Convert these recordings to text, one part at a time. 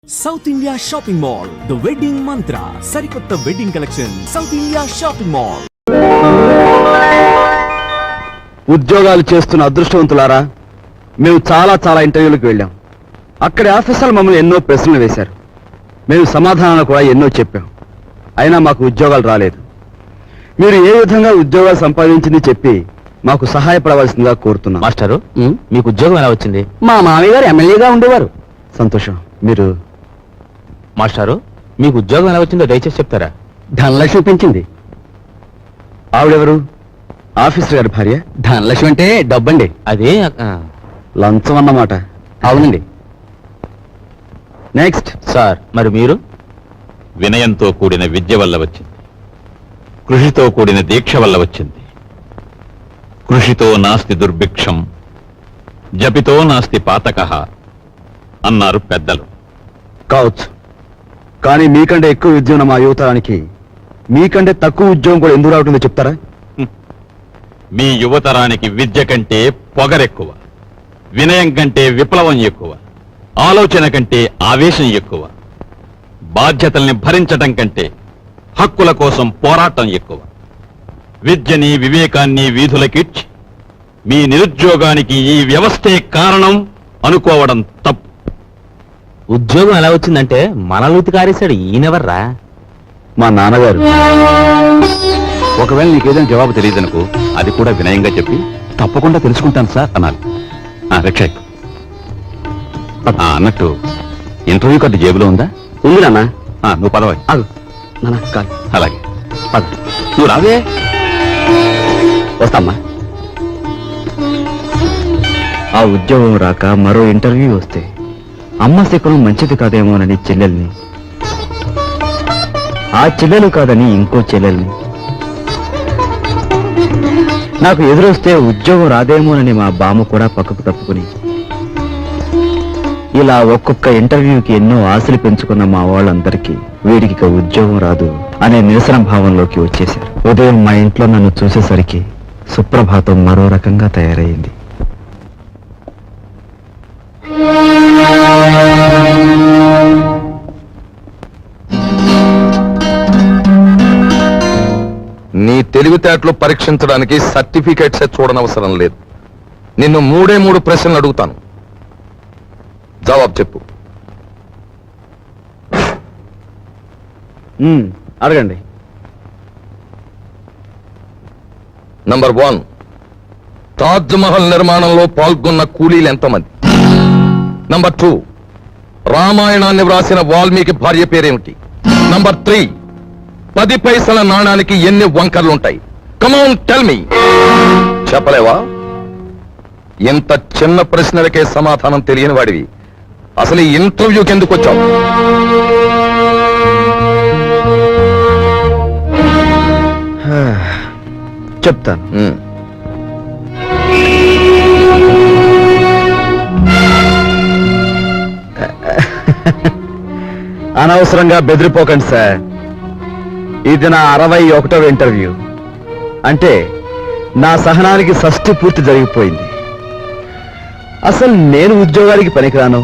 South India shopping mall the wedding మంత్ర సరికొత్త wedding collection south India shopping mall. ఉద్యోగాలు చేస్తున్న అదృష్టవంతులారా, మేము చాలా ఇంటర్వ్యూలకు వెళ్ళాం. అక్కడి ఆఫీసర్లు మమ్మల్ని ఎన్నో ప్రశ్నలు వేశారు. మేము సమాధానాలు కూడా ఎన్నో చెప్పాం. అయినా మాకు ఉద్యోగాలు రాలేదు. మీరు ఏ విధంగా ఉద్యోగాలు సంపాదించింది చెప్పి మాకు సహాయపడవలసిందిగా కోరుతున్నాం. మాస్టరు, మీకు ఉద్యోగం ఎలా వచ్చింది? మా మామయ్య గారు ఎమ్మెల్యేగా ఉండేవారు. సంతోషం. మీరు మాస్టారు, మీకు ఉద్యోగం ఎలా వచ్చిందో దయచేసి చెప్తారా? ధనలక్ష్మి పెంచింది. ఆవిడెవరు? ఆఫీసర్ గారి భార్య. ధనలక్ష్మి అంటే డబ్బండి. అదే లంచం అన్నమాట. అవునండి. నెక్స్ట్. సార్, మరి మీరు? వినయంతో కూడిన విద్య వల్ల వచ్చింది, కృషితో కూడిన దీక్ష వల్ల వచ్చింది. కృషితో నాస్తి దుర్భిక్షం, జపితో నాస్తి పాతకః అన్నారు పెద్దలు. కావచ్చు, కానీ మీకంటే ఎక్కువ విద్య ఉన్న మా యువతరానికి మీకంటే తక్కువ ఉద్యోగం కూడా ఎందుకు రావటుందో చెప్తారా? మీ యువతరానికి విద్య కంటే పొగరెక్కువ, వినయం కంటే విప్లవం ఎక్కువ, ఆలోచన కంటే ఆవేశం ఎక్కువ, బాధ్యతల్ని భరించటం కంటే హక్కుల కోసం పోరాటం ఎక్కువ. విద్యని వివేకాన్ని వీధులకిచ్చి మీ నిరుద్యోగానికి ఈ వ్యవస్థే కారణం అనుకోవడం తప్పు. ఉద్యోగం ఎలా వచ్చిందంటే మనలూతి కారేశాడు. ఈయనెవర్రా? మా నాన్నగారు. ఒకవేళ నీకేదైనా జవాబు తెలియదనుకో, అది కూడా వినయంగా చెప్పి తప్పకుండా తెలుసుకుంటాను సార్ అనాలి. రిక్షక్ అన్నట్టు ఇంటర్వ్యూ కార్డు జేబులో ఉందా? ఉంది నాన్న. నువ్వు పదవా. నాన్న కాదు. అలాగే పద. నువ్వు రావే. వస్తామ్మా. ఆ ఉద్యోగం రాక మరో ఇంటర్వ్యూ వస్తే అమ్మ శకునం మంచిది కాదేమోనని చెల్లెల్ని, ఆ చెల్లెలు కాదని ఇంకో చెల్లెల్ని, నాకు ఎదురొస్తే ఉద్యోగం రాదేమోనని మా బామ్మ కూడా పక్కకు తప్పుకుని, ఇలా ఒక్కొక్క ఇంటర్వ్యూకి ఎన్నో ఆశలు పెంచుకున్న మా వాళ్ళందరికీ వీడికి ఇక ఉద్యోగం రాదు అనే నిరసన భావంలోకి వచ్చేశారు. ఉదయం మా ఇంట్లో నన్ను చూసేసరికి సుప్రభాతం మరో రకంగా తయారైంది. నీ తెలివితేటలు పరీక్షించడానికి సర్టిఫికేట్సే చూడనవసరం లేదు. నిన్ను మూడు ప్రశ్నలు అడుగుతాను, జవాబు చెప్పు. అడగండి. నంబర్ 1, తాజ్ మహల్ నిర్మాణంలో పాల్గొన్న కూలీలు ఎంతమంది? నంబర్ 2, రామాయణాన్ని వ్రాసిన వాల్మీకి భార్య పేరేమిటి? నంబర్ 3, 10 పైసల నాణానికి ఎన్ని వంకర్లుంటాయి? Come on tell me. చెప్పలేవా? ఇంత చిన్న ప్రశ్నలకే సమాధానం తెలియని వాడివి అసలు ఈ ఇంటర్వ్యూకి ఎందుకు వచ్చావు? చెప్తాను. అనవసరంగా బెదిరిపోకండి సార్. ఇది నా 61వ ఇంటర్వ్యూ. అంటే నా సహనానికి షష్ఠి పూర్తి జరిగిపోయింది. అసలు నేను ఉద్యోగానికి పనికిరాను,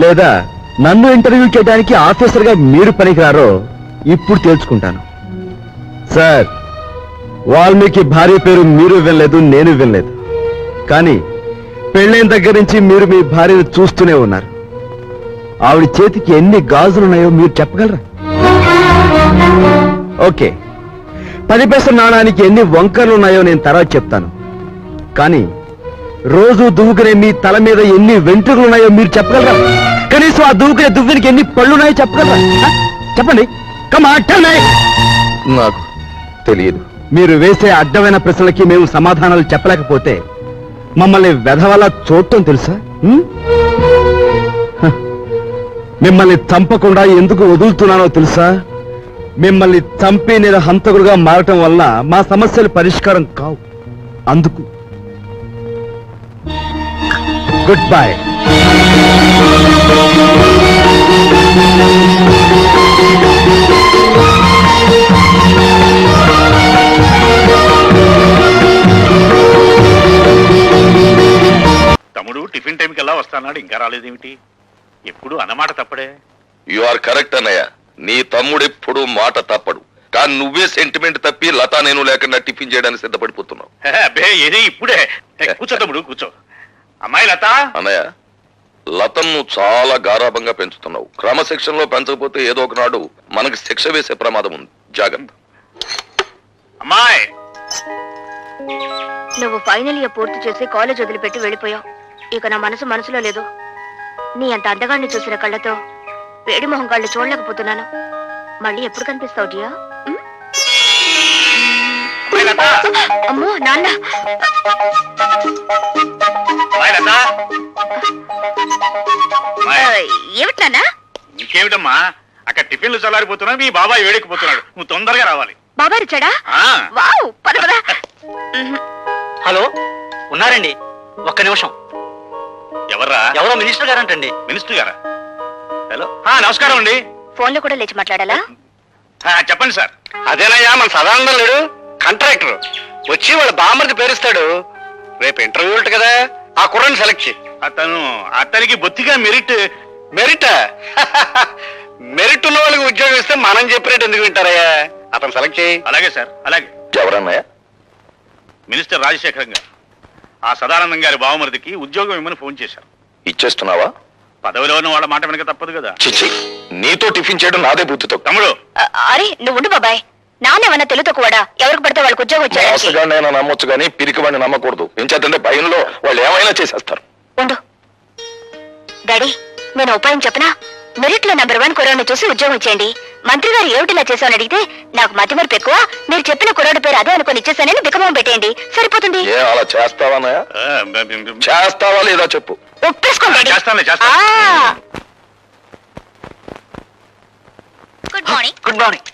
లేదా నన్ను ఇంటర్వ్యూ చేయడానికి ఆఫీసర్గా మీరు పనికిరారో ఇప్పుడు తేల్చుకుంటాను. సార్, వాల్మీకి భార్య పేరు మీరు వినలేదు, నేను వినలేదు. కానీ పెళ్ళైన దగ్గర నుంచి మీరు మీ భార్యను చూస్తూనే ఉన్నారు. ఆవిడ చేతికి ఎన్ని గాజులున్నాయో మీరు చెప్పగలరా? ఓకే, 10 పైసల నాణానికి ఎన్ని వంకర్లున్నాయో నేను తర్వాత చెప్తాను. కానీ రోజు దువ్వుకునే మీ తల మీద ఎన్ని వెంట్రుకలున్నాయో మీరు చెప్పగలరా? కనీసం ఆ దువ్వుకునే దువ్వెనికి ఎన్ని పళ్ళున్నాయో చెప్పగలరా? చెప్పండి. నాకు తెలియదు. మీరు వేసే అడ్డమైన ప్రశ్నలకి మేము సమాధానాలు చెప్పలేకపోతే మమ్మల్ని వెధవలా చూడటం తెలుసా? మిమ్మల్ని చంపకుండా ఎందుకు వదులుతున్నానో తెలుసా? మిమ్మల్ని చంపి నేను హంతకుడుగా మారటం వల్ల మా సమస్యలు పరిష్కారం కావు. అందుకు గుడ్ బై. తమ్ముడు టిఫిన్ టైంకి ఎలా వస్తానాడు, ఇంకా రాలేదేమిటి? ఎప్పుడు అన్నమాట తప్పడే. యు ఆర్ కరెక్ట్ అన్నయ్య. నీ తమ్ముడు ఎప్పుడు మాట తప్పడు. కానీ నువ్వే సెంటిమెంట్ తప్పి లతా నేను లేకుండా టిఫిన్ చేయడానికి సిద్ధపడిపోతున్నావు. అబ్బే ఏది ఇప్పుడే. కూర్చో తమ్ముడు కూర్చో. అమ్మాయి లత. అన్నయ్య, లతను నువ్వు చాలా గారాభంగా పెంచుతున్నావు. క్రమశిక్షణలో పెంచకపోతే ఏదో ఒకనాడు మనకి శిక్ష వేసే ప్రమాదం ఉంది. జాగ్రత్త. అమ్మాయి నువ్వు ఫైనల్ ఇయర్ పూర్తి చేసి కాలేజ్ వదిలిపెట్టి వెళ్ళిపోయావు. ఇక నా మనసులో లేదు. నీ అంత అందగాన్ని చూసిన కళ్ళతో వేడి మొహం కళ్ళు చూడలేకపోతున్నాను. మళ్ళీ ఎప్పుడు కనిపిస్తావు డియా? అమ్మాయి లత. అమ్మో నాన్న. అమ్మాయి లత. అమ్మాయి. ఏమిటి నాన్న? ఇంకేమిటమ్మా, అక్కడ టిఫిన్లు చల్లారిపోతున్నా, మీ బాబాయ్ వేడెక్కిపోతున్నాడు. నువ్వు తొందరగా రావాలి. బాబాయ్ వచ్చాడా? ఆ. వావ్, పద పద. హలో, ఉన్నారండి? ఒక్క నిమిషం. ఎవర్రా? ఎవరో మినిస్టర్ గారంటండి. మినిస్టర్ గారా? హలో, నమస్కారం అండి. ఫోన్ లో కూడా లేచి మాట్లాడాలా? చెప్పండి సార్. అదేనయ్యా, మన సదానందం లేడు, కాంట్రాక్టర్ వచ్చి వాళ్ళ బామ్మర్ది పేరుస్తాడు. రేపు ఇంటర్వ్యూ ఉంటుంది కదా, ఆ కుర్రని సెలెక్ట్ చేయి. అతనికి బొత్తిగా మెరిట్. మెరిట్ మెరిట్ ఉన్న వాళ్ళకి ఉద్యోగం ఇస్తే మనం చెప్పినట్టు ఎందుకు వింటారయ్యా? అతను సెలెక్ట్ చేయి. అలాగే సార్, అలాగే. ఎవరన్నయ్య? మినిస్టర్ రాజశేఖరం గారు ఆ సదానందం గారి బావమరిదికి ఉద్యోగం ఇమ్మని ఫోన్ చేశారు. ఇచ్చేస్తున్నావా? పదవిలో ఉన్న వాళ్ళ మాట వెనక తప్పదు కదా. చిచ్చి, నీతో టిఫిన్ చేయడం నాదే బుద్ధితో. తమ్ముడు. అరే నువ్వు ఉండు బాబాయ్. నానేమన్నా తెలుతో కూడా ఎవరికి పడితే వాళ్ళకి ఉద్యోగం వచ్చాడు. మోసగాడినైనా నమ్మొచ్చు కానీ పిరికి వాడిని నమ్మకూడదు. ఏం చేద్దంటే భయంలో వాళ్ళు ఏమైనా చేసేస్తారు. ఉండు డాడీ, నేను ఉపాయం చెప్పనా? మెరిట్ లో నెంబర్ 1 కుర్రాడిని చూసి ఉద్యోగం ఇచ్చేయండి. మంత్రి గారు ఏమిటిలా చేశామని అడిగితే నాకు మతి మరపు ఎక్కువ, మీరు చెప్పిన కుర్రాడి పేరు అదే అనుకుని ఇచ్చేసానని బికమం పెట్టేయండి, సరిపోతుంది. ఏ అలా చేస్తావా? చేస్తావా లేదా చెప్పు. ఒప్పేసుకోండి. చేస్తానులే, గుడ్ మార్నింగ్. Good morning.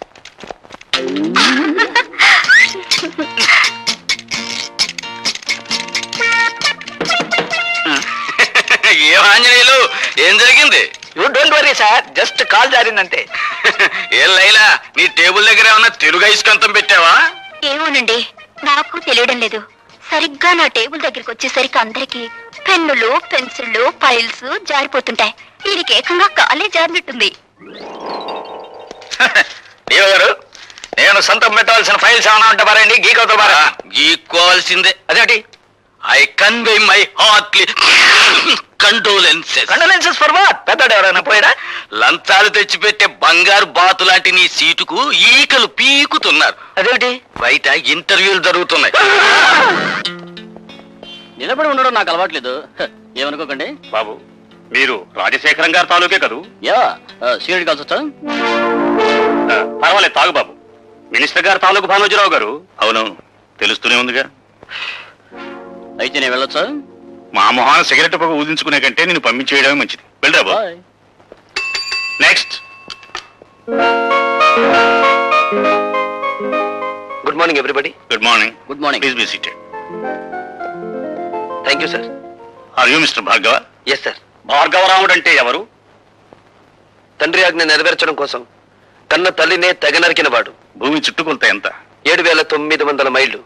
ఏం ఆంజనేయులు, ఏం జరిగింది? You don't worry sir, just call జారిందంటే. ఏం లైలా, నీ టేబుల్ దగ్గర ఏమన్నా తెలుగు ఐస్కంతం పెట్టావా? ఏమోనండి, నాకు తెలియడం లేదు. సరిగ్గా నా టేబుల్ దగ్గరికి వచ్చేసరికి అందరికి పెన్నులు, పెన్సిళ్ళు, ఫైల్స్ జారిపోతుంటాయి. దీనికి ఏకంగా కాలే జారినట్టుంది. దేవ గారు, నేను సొంతం పెట్టవలసిన ఫైల్స్ ఏమైనా ఉంటే పారండి, గీకోతో పారా. గీక్కోవాల్సిందే. అదేంటి? I convey my heartly condolences. Condolences for what? పెద్దడు ఎవరైనా పోయాడా? లంచాలు తెచ్చిపెట్టే బంగారు బాతు లాంటి నీ సీటుకు ఈకలు పీకుతున్నారు. అదేంటి? బయట ఇంటర్వ్యూలు జరుగుతున్నాయి. నిలబడి ఉండడం నాకు అలవాట్లేదు, ఏమనుకోకండి. బాబు, మీరు రాజశేఖరం గారి తాలూకే కదూ? యా, సీనియర్ కాల్స్ వచ్చా? పర్వాలేదు, తాగు బాబు. మినిస్టర్ గారు తాలూకు భానోజీరావు గారు. అవునవును, తెలుస్తూనే ఉందిగా. అయితే నేను వెళ్ళొచ్చా? మా మొహాన సిగరెట్ పొగ ఊదించుకునే కంటే నేను పంపించేయడమే మంచిది. వెళ్ళరా బాబు. Bye. Next. Good morning everybody. Good morning. Good morning. Please be seated. Thank you sir. Are you mister Bhargava? Yes sir. Bhargavaramudu అంటే ఎవరు? తండ్రి ఆజ్ఞ నెరవేర్చడం కోసం కన్న తల్లినే తెగ నరికిన వాడు. భూమి చుట్టుకొలత ఎంత? 7,900 మైళ్ళు.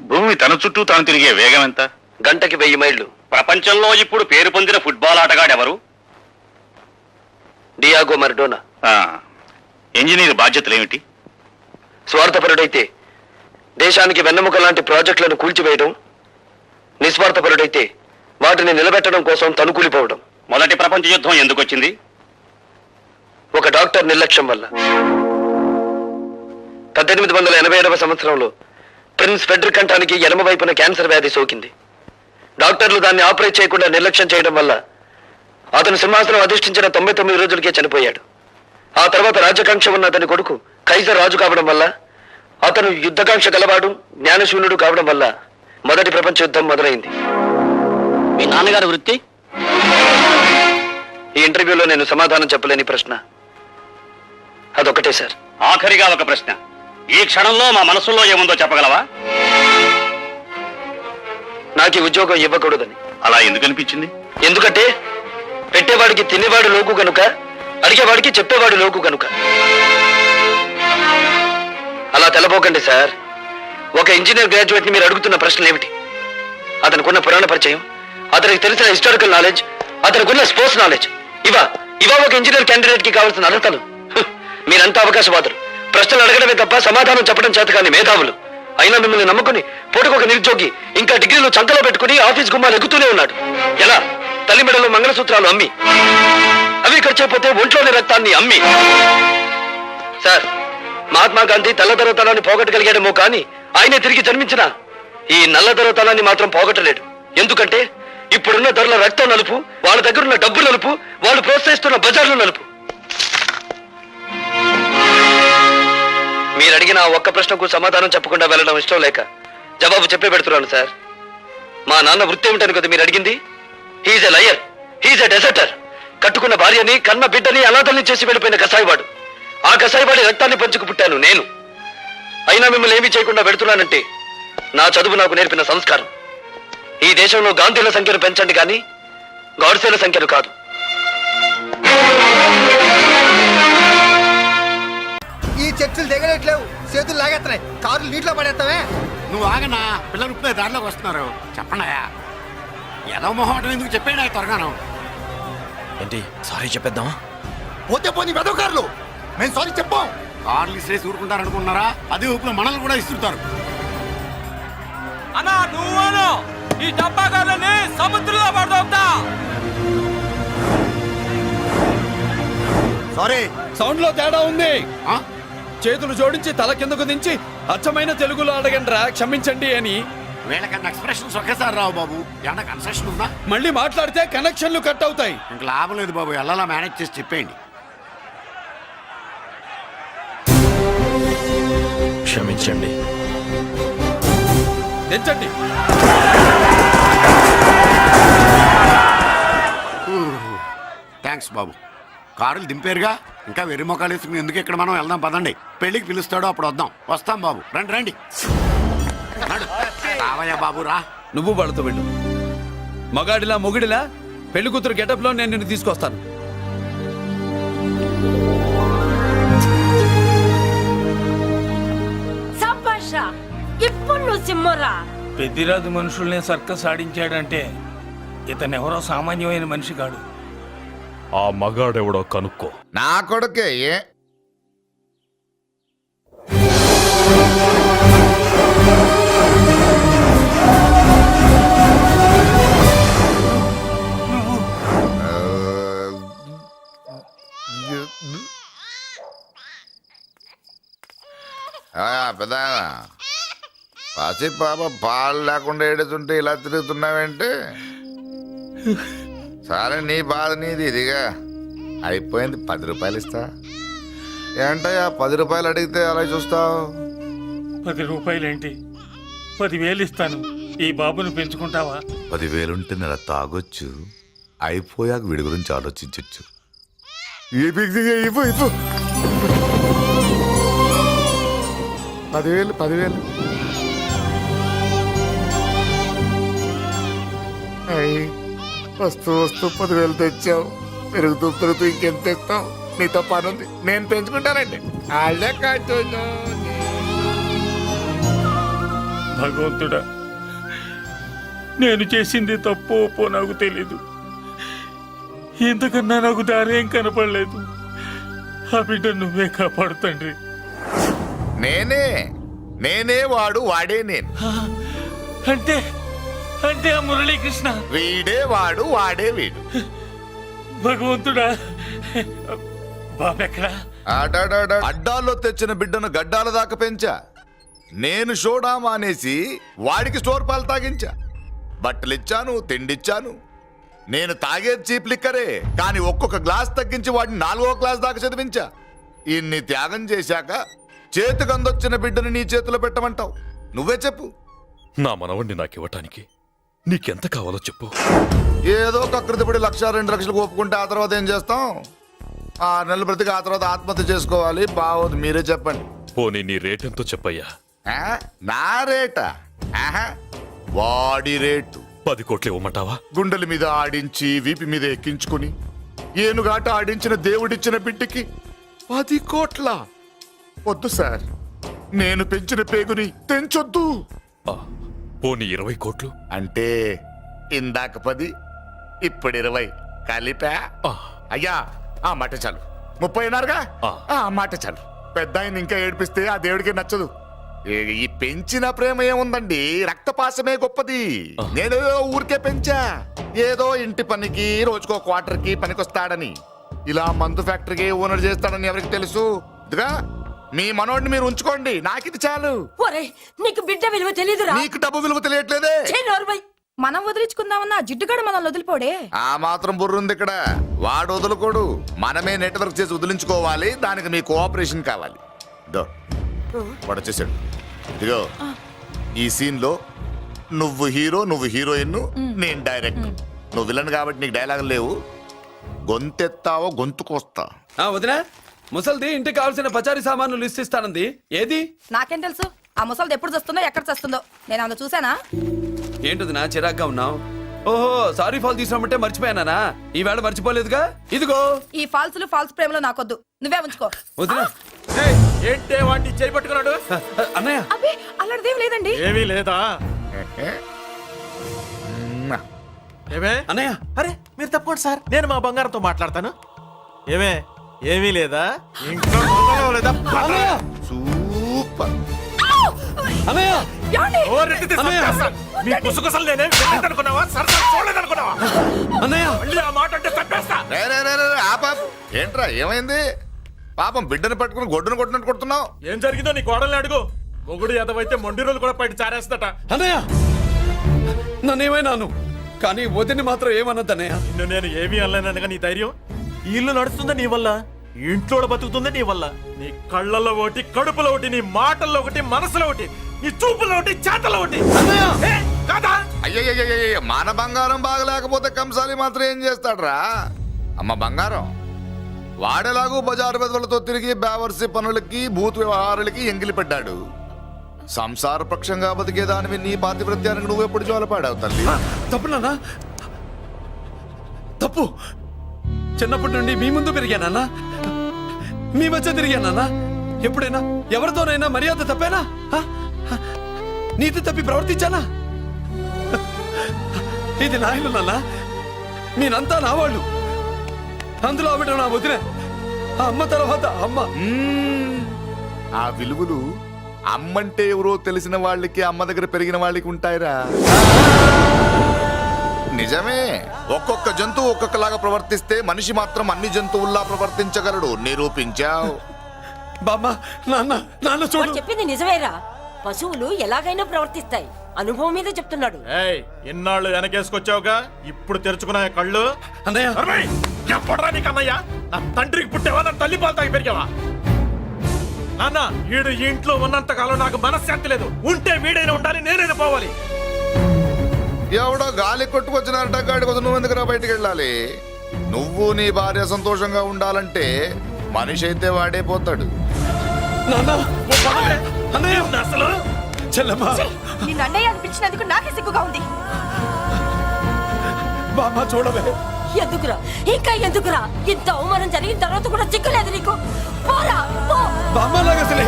భూమి తన చుట్టూ తాను తిరిగే వేగం ఎంత? గంటకి 1000 మైళ్ళు. ప్రపంచంలో ఇప్పుడు పేరు పొందిన ఫుట్బాల్ ఆటగాడు ఎవరు? Diego Maradona. ఇంజనీర్ బాధ్యతలు ఏమిటి? స్వార్థపరుడైతే దేశానికి వెన్నెముక లాంటి ప్రాజెక్టులను కూల్చివేయడం, నిస్వార్థపరుడైతే వాటిని నిలబెట్టడం కోసం తనుకూలిపోవడం. మొదటి ప్రపంచ యుద్ధం ఎందుకు వచ్చింది? ఒక డాక్టర్ నిర్లక్ష్యం వల్ల. 1887వ సంవత్సరంలో ప్రిన్స్ ఫెడ్రిక్ కంఠానికి ఎడమ వైపున క్యాన్సర్ వ్యాధి సోకింది. డాక్టర్లు దాన్ని ఆపరేట్ చేయకుండా నిర్లక్ష్యం చేయడం వల్ల అతను సింహాసనం అధిష్ఠించిన 99 రోజులకే చనిపోయాడు. ఆ తర్వాత రాజకాంక్ష ఉన్న అతని కొడుకు కైజర్ రాజు కావడం వల్ల, అతను యుద్ధకాంక్ష గలవాడు, జ్ఞానశూన్యుడు కావడం వల్ల మొదటి ప్రపంచ యుద్ధం మొదలైంది. మీ నాన్నగారి వృత్తి? ఈ ఇంటర్వ్యూలో నేను సమాధానం చెప్పలేని ప్రశ్న అదొకటే సార్. ఆఖరిగా ఒక ప్రశ్న. ఈ క్షణంలో మా మనసులో ఏముందో చెప్పగలవా? నాకు ఈ ఉద్యోగం ఇవ్వకూడదని. అలా ఎందుకు అనిపించింది? ఎందుకంటే పెట్టేవాడికి తినేవాడు లోకు కనుక, అడిగేవాడికి చెప్పేవాడు లోకు కనుక. అలా తెలబోకండి సార్. ఒక ఇంజనీర్ గ్రాడ్యుయేట్ ని మీరు అడుగుతున్న ప్రశ్నలు ఏమిటి? అతనికున్న పురాణ పరిచయం, అతనికి తెలిసిన హిస్టారికల్ నాలెడ్జ్, అతనికున్న స్పోర్ట్స్ నాలెడ్జ్ ఇవా ఒక ఇంజనీర్ క్యాండిడేట్ కి కావాల్సిన అర్హతలు. మీరంతా అవకాశవాదులు, ప్రశ్నలు అడగడమే తప్ప సమాధానం చెప్పడం చేత కాని మేధావులు. అయినా మిమ్మల్ని నమ్ముకుని పూటకొక నిరుద్యోగి ఇంకా డిగ్రీలు చంకలో పెట్టుకుని ఆఫీస్ గుమ్మాలు ఎక్కుతూనే ఉన్నాడు. ఎలా? తల్లి మెడలో మంగళసూత్రాలు అమ్మి, అవి ఖర్చైపోతే ఒంట్లోని రక్తాన్ని అమ్మి. సార్, మహాత్మా గాంధీ తెల్లదొరతనాన్ని పోగొట్టగలిగాడేమో కానీ ఆయనే తిరిగి జన్మించిన ఈ నల్లదొరతనాన్ని మాత్రం పోగొట్టలేడు. ఎందుకంటే ఇప్పుడున్న ధరల రక్తం నలుపు, వాళ్ళ దగ్గరున్న డబ్బు నలుపు, వాళ్ళు ప్రోత్సహిస్తున్న బజార్లు నలుపు. మీరు అడిగిన ఒక్క ప్రశ్నకు సమాధానం చెప్పకుండా వెళ్ళడం ఇష్టం లేక జవాబు చెప్పే పెడుతున్నాను సార్. మా నాన్న వృత్తి ఏమిటని కదా మీరు అడిగింది? He's a liar, he's a deserter. కట్టుకున్న భార్యని, కన్న బిడ్డని అనాథల్ని చేసి వెళ్ళిపోయిన కసాయివాడు. ఆ కసాయివాడి రక్తాన్ని పంచుకు పుట్టాను నేను. అయినా మిమ్మల్ని ఏమీ చేయకుండా పెడుతున్నానంటే నా చదువు నాకు నేర్పిన సంస్కారం. ఈ దేశంలో గాంధీల సంఖ్యను పెంచండి కానీ గాడ్సేల సంఖ్యను కాదు. ఈ చర్చలు దిగలేట్లేవు, చేతులు లాగేస్తున్నాయి, కార్లు నీటిలో పడేస్తావే. నువ్వు ఆగనా, పిల్లలు ఇప్పుడే దారిలోకి వస్తున్నారు. చెప్పండాయా, ఏదో మొహమాటం ఎందుకు చెప్పాడా త్వరగాను. ఏంటి సారీ చెప్పేద్దామా? పోతే పోనీ వెదవ కార్లు, మేము సారీ చెప్పాం. కార్లు ఇసిరేసి ఊరుకుంటారు అనుకున్నారా? అదే ఊపిలో మనల్ని కూడా ఇస్తుంటారు. అన్నా నువ్వు ఈ డబ్బాగాలని సముద్రంలో పడదవుతా. సారీ, సౌండ్ లో తేడా ఉంది. ఆ? చేతులు జోడించి తల కిందకు దించి అచ్చమైన తెలుగులో అడగండి క్షమించండి అని. వీళ్ళకన్నా ఎక్స్ప్రెషన్స్ ఒకేసారి రావు బాబు. ఏమన్నా కన్సెషన్ ఉందా? మళ్ళీ మాట్లాడితే కనెక్షన్లు కట్ అవుతాయి. ఇంక లాభం లేదు బాబు, ఎలా మేనేజ్ చేసి చెప్పేయండి. క్షమించండి. తెచ్చండి. థ్యాంక్స్ బాబు. కారులు దింపారుగా, ఇంకా వెర్రి మొక్కలు వేసుకుని ఎందుకు ఇక్కడ మనం వెళ్దాం పదండి. పెళ్లికి పిలుస్తాడో అప్పుడు వద్దాం. వస్తాం బాబు, రండి రండి. రావయ్యా బాబు రా. నువ్వు వాళ్ళతో వెళ్ళు. మగాడిలా మొగుడిలా పెళ్లి కూతురు గెటప్ లో నేను నిన్ను తీసుకొస్తాను. ఇప్పుడు నువ్వు సిమ్మరా. పెద్దిరాజు మనుషుల్ని సర్కస్ ఆడించాడంటే ఇతనెవరో సామాన్యమైన మనిషి కాడు. ఆ మగాడెవడో కనుక్కో. నా కొడుకే పెద్ద పసి పాప పాలు లేకుండా ఏడుతుంటే ఇలా తిరుగుతున్నావేంటి? సరే నీ బాధ నీది, ఇదిగా అయిపోయింది. 10 రూపాయలు ఇస్తా. ఏంటయ్యా 10 రూపాయలు అడిగితే అలా చూస్తావు? 10 రూపాయలేంటి, 10,000 ఇస్తాను. ఈ బాబును పెంచుకుంటావా? 10,000 ఉంటే నెల తాగొచ్చు, అయిపోయాక వీడి గురించి ఆలోచించచ్చు. ఏ బిగ్జిగా ఇవ్వు 10,000 వస్తూ 10,000 తెచ్చావు. పెరుగుతూ ఇంకెంత తెస్తావు? నీతో పని ఉంది, నేను పెంచుకుంటానండి. వాళ్ళే కాదు. భగవంతుడా, నేను చేసింది తప్పు ఒప్పో నాకు తెలీదు. ఇంతకన్నా నాకు దారేం కనపడలేదు. ఆ బిడ్డ నువ్వే కాపాడు తండ్రి. నేనే వాడు, వాడే నేను. అంటే అంటే ఆ మురళీకృష్ణ వీడే వాడు, వాడే వీడు. భగవంతుడా, బాబెక్కడా? అడ్డాల్లో తెచ్చిన బిడ్డను గడ్డాల దాకా పెంచా. నేను షోడా మానేసి వాడికి స్టోర్ పాలు తాగించా. బట్టలిచ్చాను, తిండిచ్చాను. నేను తాగేది చీప్ లిక్కరే, కానీ ఒక్కొక్క గ్లాస్ తగ్గించి వాడిని 4వ క్లాస్ దాకా చదివించా. ఇన్ని త్యాగం చేశాక చేతికి అందొచ్చిన బిడ్డను నీ చేతిలో పెట్టమంటావు? నువ్వే చెప్పు. నా మనవణ్ణి నాకివ్వటానికి నీకెంత కావాలో చెప్పు. ఏదో కకృతిపడి 1,00,000 2 లక్షలకు ఒప్పుకుంటే ఆ తర్వాత ఏం చేస్తాం? 6 నెలలు బ్రతికి ఆ తర్వాత ఆత్మహత్య చేసుకోవాలి. బాగోదు, మీరే చెప్పండి. పోనీ నీ రేటెంతో చెప్పయ్యా. నా రేటా? వాడి రేటు 10 కోట్లు ఇవ్వమంటావా? గుండెల మీద ఆడించి వీపి మీద ఎక్కించుకుని ఏనుగాట ఆడించిన దేవుడిచ్చిన బిడ్డకి 10 కోట్ల? వద్దు సార్, నేను పెంచిన పేగుని తెంచొద్దు. పోనీ 20 కోట్లు? అంటే ఇందాక 10, ఇప్పుడు 20 కలిపా? అయ్యా ఆ మాట చాలు 30 అన్నారుగా ఆ మాట చాలు. పెద్ద ఆయన ఇంకా ఏడిపిస్తే ఆ దేవుడికి నచ్చదు. ఈ పెంచిన ప్రేమ ఏముందండి, రక్తపాసమే గొప్పది. నేనేదో ఊరికే పెంచా, ఏదో ఇంటి పనికి రోజుకో క్వార్టర్కి పనికొస్తాడని. ఇలా మందు ఫ్యాక్టరీకి ఓనర్ చేస్తాడని ఎవరికి తెలుసు? ఇదిగా మీ మనోడిని మీరు ఉంచుకోండి, నాకిది చాలు. నీకు బిడ్డ విలువ తెలీదురా? నీకు డబ్బు విలువ తెలియట్లేదే. మనం వదిలించుకుందామన్నా జిడ్డుగాడు మనల్ని వదిలిపోడే. ఆ మాత్రం బుర్రుంది ఇక్కడ. వాడు వదులుకోడు, మనమే నెట్వర్క్ చేసి వదిలించుకోవాలి. దానికి మీ కోఆపరేషన్ కావాలి. దో వాడు వచ్చేసాడు. ఇదిగో ఈ సీన్ లో నువ్వు హీరో, నువ్వు హీరోయిన్, నేను డైరెక్టర్. నువ్వు విలన్ కాబట్టి నీకు డైలాగ్ లేవు. గొంతెత్తావో గొంతుకొస్తా. వదినా, ముసల్ది ఇంటికి కావాల్సిన పచారీ సామాన్లు లిస్ట్ ఇస్తానంది. ఏది? నాకేం తెలుసు ఆ ముసలిది ఎప్పుడు చస్తుందో ఎక్కడ చస్తుందో? నేను అందులో చూసానా? ఏంటిది నా చిరాగ్గా ఉన్నావు? ఓహో, సారీ ఫాల్ తీసుకురామంటే మర్చిపోయానా? ఈవేళ మర్చిపోలేదుగా. ఇదిగో ఈ ఫాల్స్ ప్రేమలో నాకొద్దు, నువ్వే ఉంచుకో. వదినా. ఏంటే వాడిని చేయి పట్టుకున్నాడు? అన్నయ్య, అబ్బే అలాంటిదేం లేదండి. ఏమీ లేదా? ఏమే అన్నయ్య, అరే మీరు తప్పకుండా సార్, నేను మా బంగారంతో మాట్లాడతాను. ఏమే ఏమీ లేదా? ఇంకా మొదలు లేదా? సూపర్. అన్నయ్య, ఓ రెడ్డి చంపేస్తా. మీ కుసకుసలు నేనేం వెళ్ళేదనుకున్నావా? సరదా చూడలేదనుకున్నావా? అన్నయ్య, మళ్ళీ ఆ మాట అంటే చంపేస్తా. రే, రే, రే, రే, ఏంట్రా ఏమైంది? పాపం బిడ్డను పట్టుకుని గొడ్డును కొట్టినట్టు కొడుతున్నావు. ఏం జరిగిందో నీ కోడల్ని అడుగు. మొగుడు ఎదవైతే మొండి రోజులు కూడా బయట చారేస్తట. అన్నయ్య, నన్నేమైనాను కానీ వదిని మాత్రం ఏమన్నదన్నయ్య. నిన్ను నేను ఏమీ అనలేనగా నీ ధైర్యం. ఈ ఇల్లు నడుస్తుందా నీ వల్ల, ఈ ఇంట్లో బతుకుతుందా నీ వల్ల. నీ కళ్ళల్లో ఒకటి, కడుపులో ఒకటి, నీ మాటల్లో ఒకటి, మనసులో ఒకటి, నీ చూపులో ఒకటి, చేతల్లో ఒకటి. ఏ, కాదా? అయ్యయ్యయ్యయ్య, మన బంగారం బాగలేకపోతే కంసాలి మాత్రం ఏం చేస్తాడ్రా? అమ్మ బంగారం వాడేలాగూ బజారు బెదవులతో తిరిగి బేవర్సి పనులకి, భూత వ్యవహారాలకి ఎంగిలి పెట్టాడు. సంసార పక్షంగా బతికేదానివి నీ పాతివృత్యానికి నువ్వెప్పుడు జోలపాడావు తల్లి? తప్పు నాన్న, తప్పు. చిన్నప్పటి నుండి మీ ముందు పెరిగానన్నా, మీ మధ్య తిరిగానన్నా. ఎప్పుడైనా ఎవరితోనైనా మర్యాద తప్పేనా? నీతి తప్పి ప్రవర్తించానా? ఇది నా ఇల్లు నాన్న, నేనంతా నా వాళ్ళు. అందులో ఆవిడ నా వదిలే, ఆ అమ్మ తర్వాత అమ్మ. ఆ విలువలు అమ్మంటే ఎవరో తెలిసిన వాళ్ళకి, అమ్మ దగ్గర పెరిగిన వాళ్ళకి ఉంటాయిరా. నిజమే, ఒక్కొక్క జంతువు ఒక్కొక్కలాగా ప్రవర్తిస్తే మనిషి మాత్రం అన్ని జంతువుల్లా ప్రవర్తించగలడు. నిరూపించావు. బామ్మ, నాన్న, నాన్న చూడు. చెప్పింది నిజమేరా. పశువులు ఎలాగైనా ప్రవర్తిస్తాయి, అనుభవం మీద చెప్తున్నాడు. ఏయ్, ఇన్నాళ్ళు వెనకేసుకొచ్చావుగా, ఇప్పుడు తెరుచుకున్నా కళ్ళు. అన్నయ్య, ఎప్పుడరా నీకు అన్నయ్య? నా తండ్రికి పుట్టావా? నా తల్లి పాలు తాగి పెరిగావా? నాన్న, వీడు ఈ ఇంట్లో ఉన్నంత కాలం నాకు మనశ్శాంతి లేదు. ఉంటే వీడైనా ఉండాలి, నేనైనా పోవాలి. ఎవడో గాలి కొట్టుకొచ్చినారట, గాడి కోసం నువ్వు ఎందుకురా బయటికి వెళ్ళాలి? నువ్వు నీ భార్య సంతోషంగా ఉండాలంటే మనిషి అయితే వాడే పోతాడు. నాన్న, ఓ పదవే. అన్నయ్య, అసలు చెల్లమ్మ, నిన్ను అన్నయ్య అనిపించినందుకు నాకే సిగ్గుగా ఉంది. బామ్మ చూడవే. ఎందుకురా, ఇంకా ఎందుకురా? ఇంత అవమానం జరిగిన తర్వాత కూడా చిక్కలేదు నీకు? పోరా, పో. బామ్మ లాగా అసలు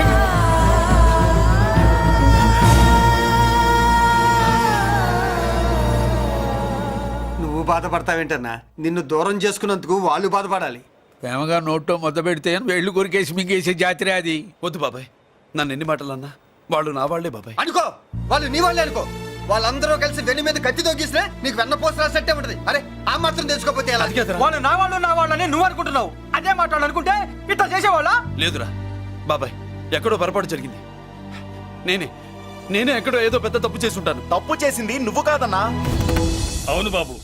నువ్వు బాధపడతావేంటన్నా? నిన్ను దూరం చేసుకున్నందుకు వాళ్ళు బాధపడాలి. ప్రేమగా నోట్లో మొద్ద పెడితే వేళ్ళు కొరికేసి మింగేసే జాతర అది. వద్దు బాబాయ్, నన్ను ఎన్ని మాటలు అన్నా వాళ్ళు నా వాళ్లే బాబాయ్. అనుకో, వాళ్ళు నీ వాళ్ళే అనుకో. వాళ్ళందరూ కలిసి వెన్ను మీద కత్తి తోగిస్తే నీకు వెన్నపోస రాసట్టే ఉంటది. అరే ఆ మాత్రం తెలుసుకోకపోతే ఎలా? వాళ్ళు నా వాళ్ళని నువ్వు అనుకుంటున్నావు. అదే మాట్లాడు అనుకుంటే ఇట్లా చేసేవాళ్ళ. లేదురా బాబాయ్, ఎక్కడో పొరపాటు జరిగింది. నేనే ఎక్కడో ఏదో పెద్ద తప్పు చేసి ఉంటాను. తప్పు చేసింది నువ్వు కాదన్నా. అవును బాబు,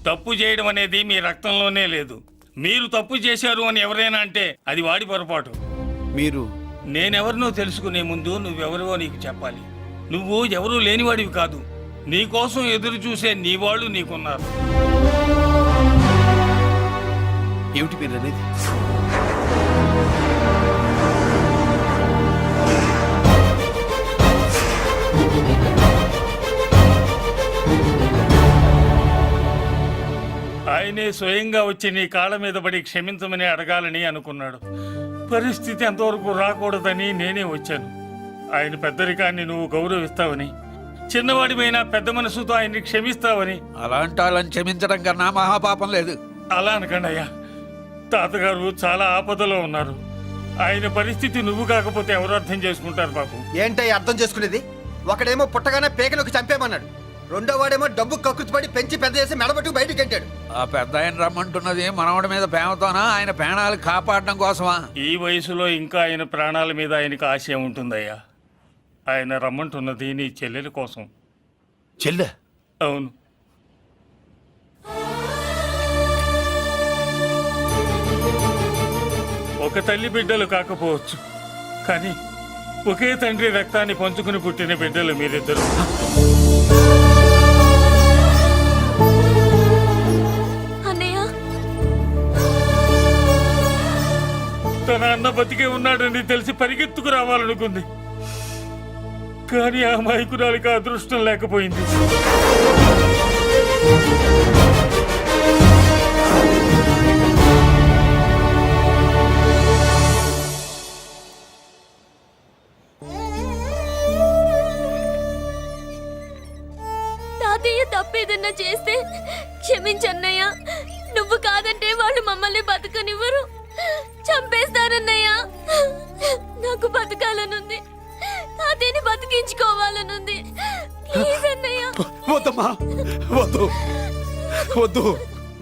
తప్పు చేయడం అనేది మీ రక్తంలోనే లేదు. మీరు తప్పు చేశారు అని ఎవరైనా అంటే అది వాడి పొరపాటు. మీరు నేనెవరినో తెలుసుకునే ముందు నువ్వెవరివో నీకు చెప్పాలి. నువ్వు ఎవరూ లేనివాడివి కాదు. నీకోసం ఎదురు చూసే నీ వాళ్ళు నీకున్నారు. ఏమిటి మీరు అనేది? ఆయనే స్వయంగా వచ్చి నీ కాళ్ళ మీద పడి క్షమించమని అడగాలని అనుకున్నాడు. పరిస్థితి అంతవరకు రాకూడదని నేనే వచ్చాను. ఆయన పెద్దరికాన్ని నువ్వు గౌరవిస్తావని, చిన్నవాడిపైన పెద్ద మనసుతో ఆయన్ని క్షమిస్తావని. అలాంటి వాళ్ళని క్షమించడం కన్నా మహాపాపం లేదు. అలా అనకండి అయ్యా, తాతగారు చాలా ఆపదలో ఉన్నారు. ఆయన పరిస్థితి నువ్వు కాకపోతే ఎవరు అర్థం చేసుకుంటారు బాబు? ఏంటయ్య అర్థం చేసుకునేది? ఒకడేమో పుట్టగానే పేకలోకి చంపేమన్నాడు, రెండో వాడేమో డబ్బు కక్కుతుపడి పెంచి పెద్ద చేసి మెడబెట్టుకు బయటికి గంటాడు. ఆ పెద్ద ఆయన రమ్మంటున్నది మనవడి మీద ప్రేమతోనా, ఆయన ప్రాణాలు కాపాడడం కోసమా? ఈ వయసులో ఇంకా ఆయన ప్రాణాల మీద ఆయనకు ఆశ ఉంటుందయ్యా. ఆయన రమ్మంటున్నది నీ చెల్లెల కోసం. చెల్లె? అవును. ఒక తల్లి బిడ్డలు కాకపోవచ్చు, కానీ ఒకే తండ్రి రక్తాన్ని పంచుకుని పుట్టిన బిడ్డలు మీరిద్దరు. అన్నయ్య, తన అన్న బతికే ఉన్నాడని తెలిసి పరిగెత్తుకు రావాలనుకుంది, కానీ ఆ మైకురాలికి అదృష్టం లేకపోయింది. తాతయ్య తప్పేదన్నా చేస్తే క్షమించన్నయ్య. నువ్వు కాదంటే వాళ్ళు మమ్మల్ని బతకనివ్వరు, చంపేస్తారన్నయ్య. నాకు బతకాలనుంది, తాతయ్యని బతికించుకోవాలనుంది. ప్లీజ్ అన్నయ్య. వద్దమ్మా, వద్దు వద్దు.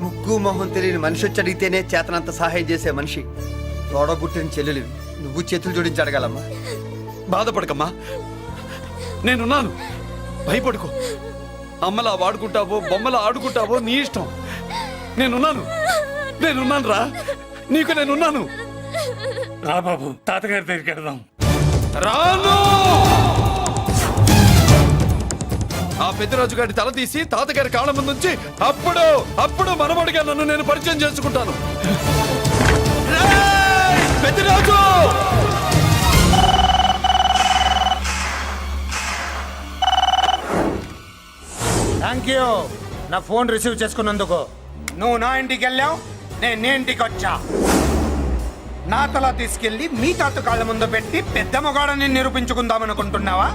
ముగ్గు మొహం తెలియని మనిషి వచ్చి అడిగితేనే చేతనంత సహాయం చేసే మనిషి తోడబుట్టిన చెల్లెలు నువ్వు చేతులు జోడించి అడగాలమ్మా. బాధపడకమ్మా, నేనున్నాను. భయపడుకో. అమ్మలా వాడుకుంటావో బొమ్మలా ఆడుకుంటావో నీ ఇష్టం. నేనున్నాను రా, నీకు నేనున్నాను. రా బాబు, తాతగారి దగ్గరికి వెళ్దాం. రాను. ఆ పెద్దరాజు గారి తల తీసి తాతగారి కాళ్ళ ముందుంచి అప్పుడు మనమడిగా నన్ను నేను పరిచయం చేసుకుంటాను. పెద్దరాజు! థ్యాంక్ యూ నా ఫోన్ రిసీవ్ చేసుకున్నందుకు. నువ్వు నా ఇంటికి వెళ్ళావు, నేను నీ ఇంటికి వచ్చా. నా తల తీసుకెళ్లి మీ తాత కాళ్ళ ముందు పెట్టి పెద్ద మొగాడని నిరూపించుకుందామనుకుంటున్నావా?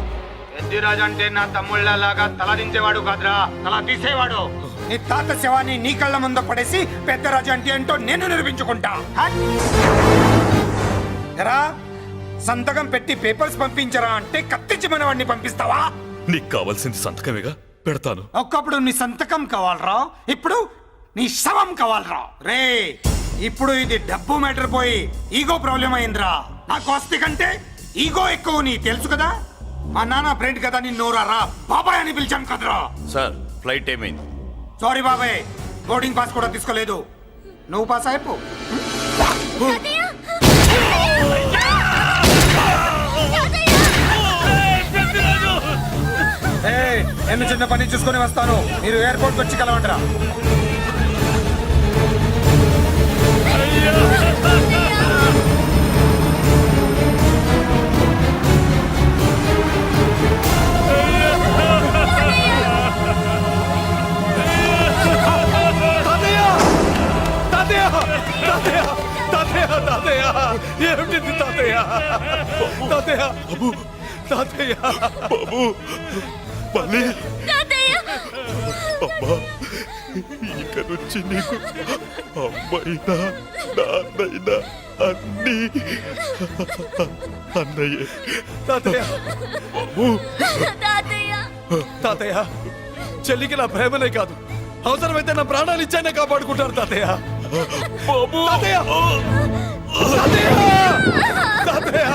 పెద్దిరాజు అంటే నా తమ్ముళ్ళలాగా తల దించేవాడు కాదురా, తల తీసేవాడు. నీ తాత శవాన్ని నీ కళ్ళ ముందు పడేసి పెద్దరాజు అంటే ఏంటో నేను నిరూపించుకుంటా. ఎరా, సంతకం పెట్టి పేపర్స్ పంపించరా అంటే కత్తించి మన వాడిని పంపిస్తావా? నీకు కావాల్సింది సంతకమేగా, పెడతాను. ఒకప్పుడు నీ సంతకం కావాలరా, ఇప్పుడు నీ శవం కావాలరా. రే, ఇప్పుడు ఇది డబ్బు మ్యాటర్ పోయి ఈగో ప్రాబ్లం అయిందిరా. నాకు ఆస్తి కంటే ఈగో ఎక్కువ, నీ తెలుసు కదా. మా నాన్న ఫ్రెండ్ కదా, నిన్ను రా బాబాయ్ అని పిలిచాను కదరా. సార్, ఫ్లైట్ ఏమైంది? సారీ బాబాయ్, బోర్డింగ్ పాస్ కూడా తీసుకోలేదు. నువ్వు పాస్ అయిపో. నేను చిన్న పని చూసుకొని వస్తాను, మీరు ఎయిర్పోర్ట్కి వచ్చి కలవండిరా. ఏమిటి తాతయ్య? తాతయ్య బాబు, తాతయ్య బాబు, మళ్ళీ అమ్మా, ఇక నుంచి నీకు అమ్మైనా నాన్నైనా అన్నీ అన్నయ్యే. తాతయ్య బాబు, తాతయ్య చెల్లికి నా ప్రేమనే కాదు, అవసరమైతే నా ప్రాణాలు ఇచ్చానే కాపాడుకుంటారు తాతయ్య. బాబు, తాతయ్య తాతయ్య తాతయ్య.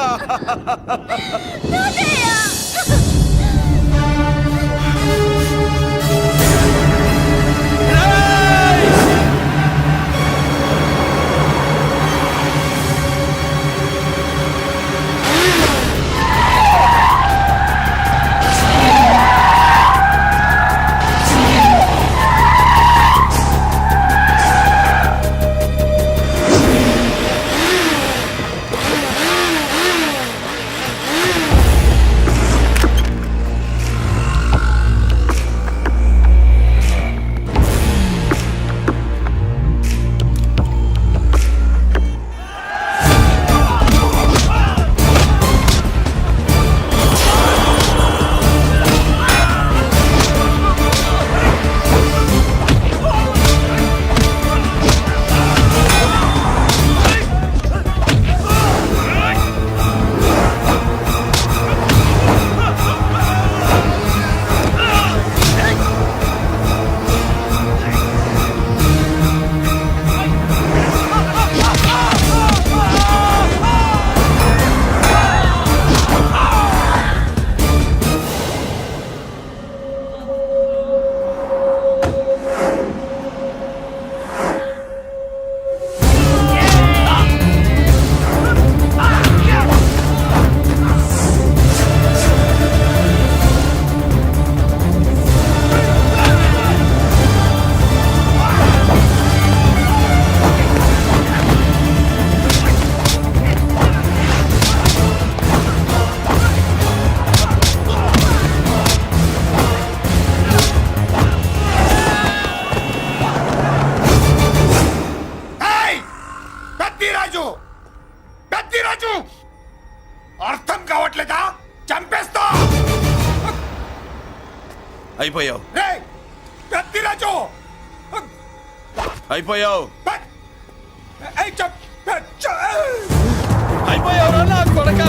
పెద్దిరాజు అర్థం కావట్లేదా? చంపేస్తా. అయిపోయావు రేయ్, పెద్దిరాజు అయిపోయావు ఏయ్, అయిపోయావు నా కొడక.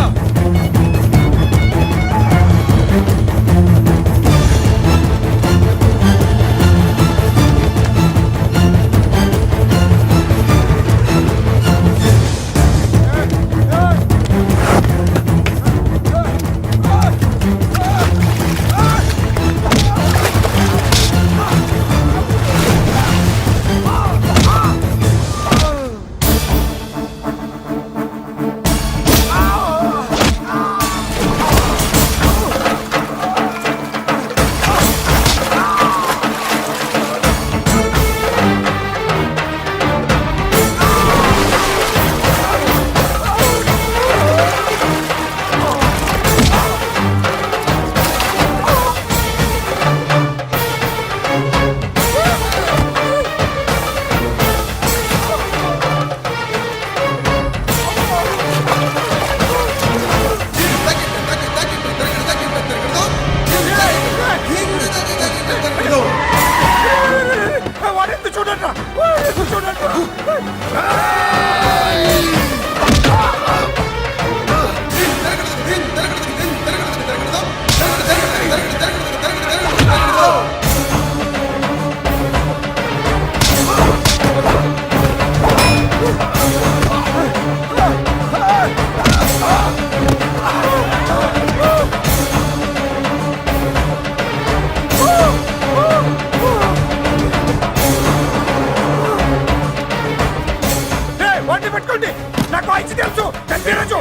పట్టుకోండి. నాకు వాయిస్ తెలుసు. పెద్దిరాజు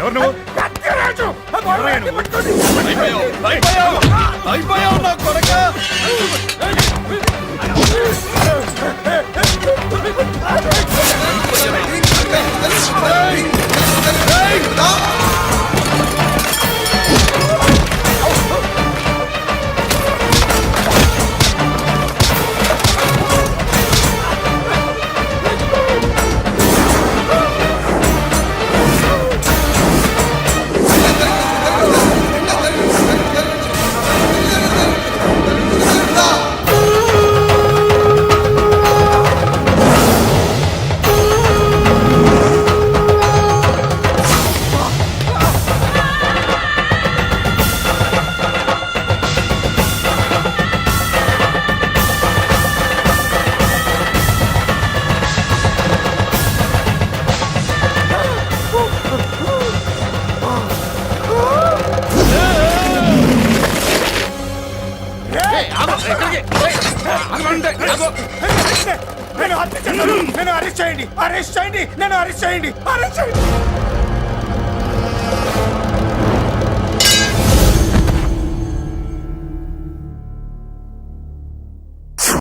పెద్దిరాజు పట్టుకోండి. అయిపోయావు నా కొడక. నేను అరెస్ట్ చేయండి. అరెస్ట్ చేయండి. నన్ను అరెస్ట్ చేయండి. అరెస్ట్ చేయండి.